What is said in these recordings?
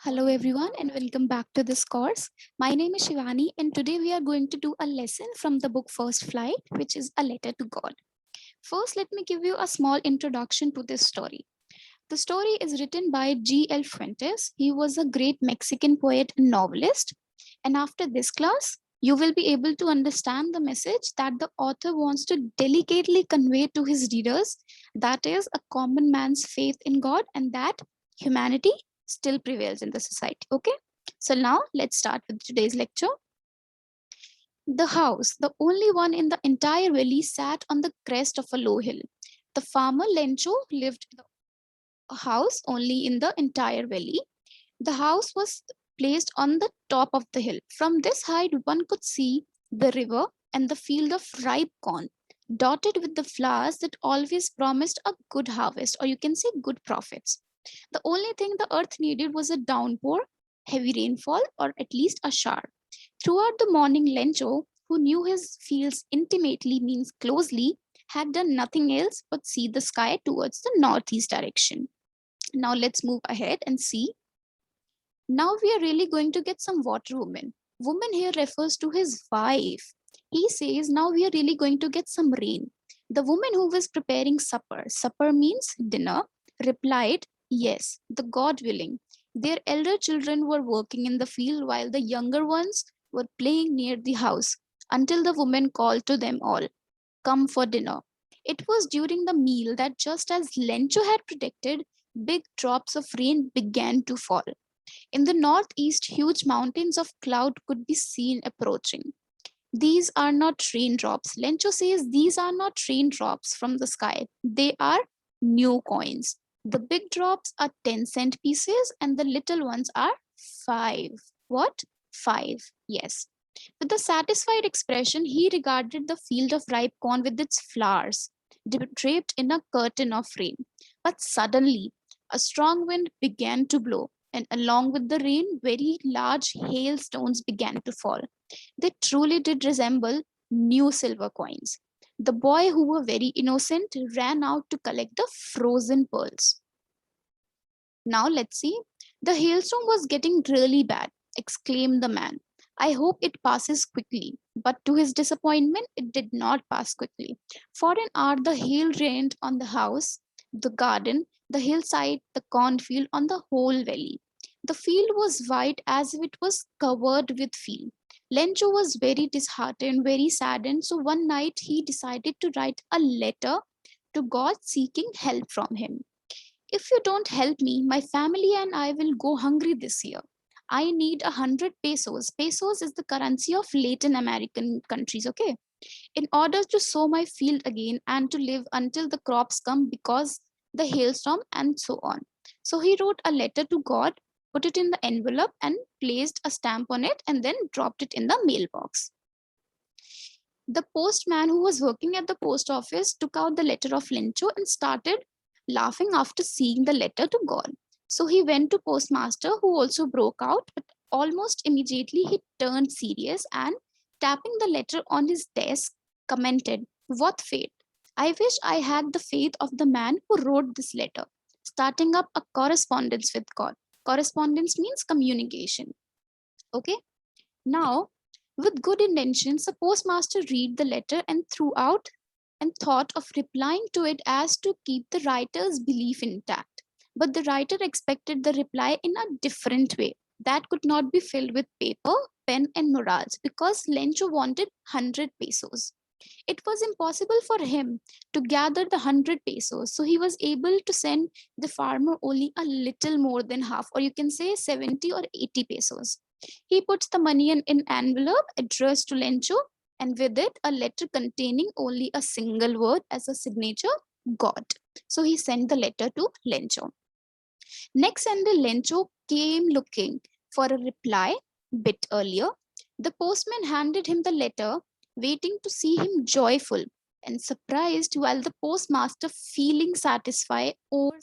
Hello everyone and welcome back to this course. My name is Shivani and today we are going to do a lesson from the book First Flight, which is a letter to God. First, let me give you a small introduction to this story. The story is written by G.L. Fuentes. He was a great Mexican poet and novelist. And after this class, you will be able to understand the message that the author wants to delicately convey to his readers, that is, a common man's faith in God and that humanity still prevails in the society. Okay, so now let's start with today's lecture. The house, the only one in the entire valley, sat on the crest of a low hill. The farmer Lencho lived in the house only in the entire valley. The house was placed on the top of the hill. From this height, one could see the river and the field of ripe corn, dotted with the flowers that always promised a good harvest, or you can say good profits. The only thing the earth needed was a downpour, heavy rainfall, or at least a shower. Throughout the morning, Lencho, who knew his fields intimately, means closely, had done nothing else but see the sky towards the northeast direction. Now let's move ahead and see. Now we are really going to get some water woman. Woman here refers to his wife. He says, now we are really going to get some rain. The woman who was preparing supper means dinner, replied, yes, the God willing. Their elder children were working in the field while the younger ones were playing near the house until the woman called to them all, come for dinner. It was during the meal that, just as Lencho had predicted, big drops of rain began to fall. In the northeast, huge mountains of cloud could be seen approaching. These are not raindrops. Lencho says these are not raindrops from the sky. They are new coins. The big drops are 10-cent pieces and the little ones are 5. What? 5. Yes. With a satisfied expression, he regarded the field of ripe corn with its flowers, draped in a curtain of rain. But suddenly, a strong wind began to blow, and along with the rain, very large hailstones began to fall. They truly did resemble new silver coins. The boy, who were very innocent, ran out to collect the frozen pearls. Now let's see. The hailstorm was getting really bad, exclaimed the man. I hope it passes quickly. But to his disappointment, it did not pass quickly. For an hour, the hail rained on the house, the garden, the hillside, the cornfield, on the whole valley. The field was white as if it was covered with field. Lencho was very disheartened, very saddened. So one night he decided to write a letter to God seeking help from him. If you don't help me, my family and I will go hungry this year. I need 100 pesos. Pesos is the currency of Latin American countries, okay? In order to sow my field again and to live until the crops come because the hailstorm and so on. So he wrote a letter to God, put it in the envelope and placed a stamp on it and then dropped it in the mailbox. The postman who was working at the post office took out the letter of Lencho and started laughing after seeing the letter to God. So he went to postmaster who also broke out, but almost immediately he turned serious and tapping the letter on his desk commented, what fate! I wish I had the faith of the man who wrote this letter, starting up a correspondence with God. Correspondence means communication. Okay. Now, with good intentions, the postmaster read the letter and threw out and thought of replying to it as to keep the writer's belief intact. But the writer expected the reply in a different way that could not be filled with paper, pen, and morals because Lencho wanted 100 pesos. It was impossible for him to gather the 100 pesos, so he was able to send the farmer only a little more than half, or you can say 70 or 80 pesos. He puts the money in an envelope addressed to Lencho, and with it, a letter containing only a single word as a signature, God. So he sent the letter to Lencho. Next Sunday, Lencho came looking for a reply bit earlier. The postman handed him the letter, waiting to see him joyful and surprised, while the postmaster feeling satisfied over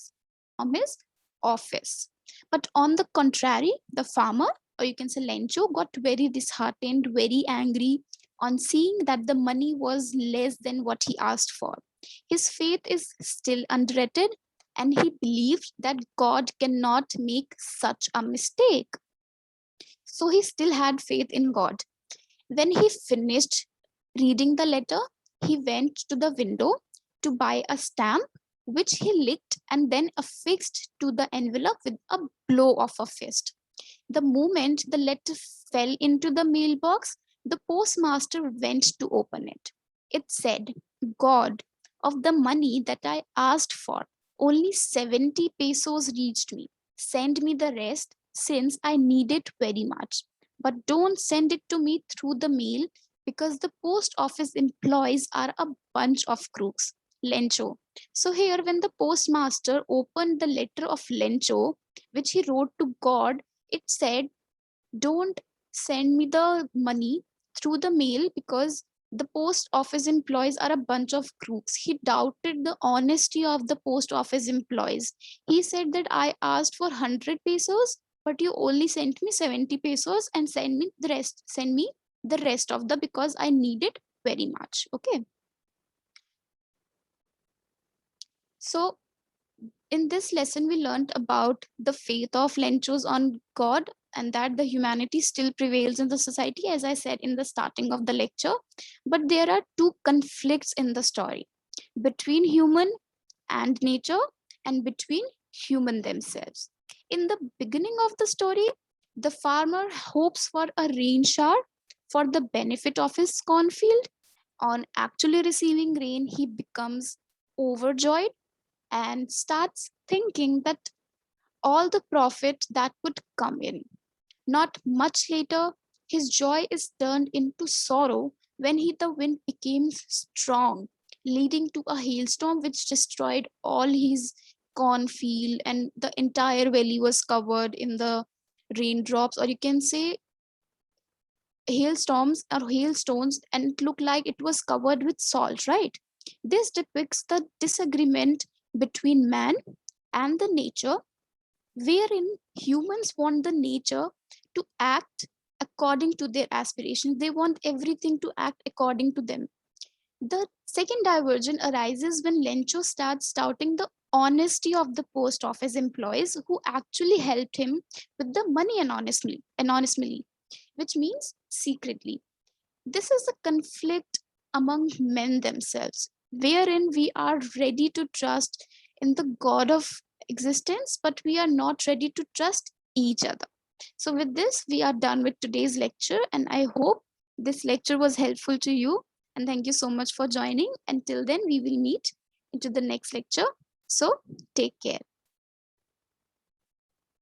from his office. But on the contrary, the farmer, or you can say Lencho, got very disheartened, very angry on seeing that the money was less than what he asked for. His faith is still undirected, and he believed that God cannot make such a mistake. So he still had faith in God. When he finished reading the letter, he went to the window to buy a stamp, which he licked and then affixed to the envelope with a blow of a fist. The moment the letter fell into the mailbox, the postmaster went to open it. It said, God, of the money that I asked for, only 70 pesos reached me. Send me the rest since I need it very much. But don't send it to me through the mail because the post office employees are a bunch of crooks. Lencho. So, here, when the postmaster opened the letter of Lencho, which he wrote to God, it said, don't send me the money through the mail because the post office employees are a bunch of crooks. He doubted the honesty of the post office employees. He said that I asked for 100 pesos, but you only sent me 70 pesos and send me the rest of the because I need it very much. Okay. So in this lesson, we learned about the faith of Lenchos on God and that the humanity still prevails in the society, as I said in the starting of the lecture. But there are two conflicts in the story between human and nature and between human themselves. In the beginning of the story, the farmer hopes for a rain shower for the benefit of his cornfield. On actually receiving rain, he becomes overjoyed and starts thinking that all the profit that would come in. Not much later, his joy is turned into sorrow when the wind became strong, leading to a hailstorm which destroyed all his cornfield, and the entire valley was covered in the raindrops, or you can say hailstorms or hailstones, and it looked like it was covered with salt, right? This depicts the disagreement between man and the nature, wherein humans want the nature to act according to their aspirations. They want everything to act according to them. The second diversion arises when Lencho starts doubting the honesty of the post office employees who actually helped him with the money anonymously, which means secretly. This is a conflict among men themselves, wherein we are ready to trust in the God of existence, but we are not ready to trust each other. So, with this, we are done with today's lecture, and I hope this lecture was helpful to you. And thank you so much for joining. Until then, we will meet into the next lecture. So, take care.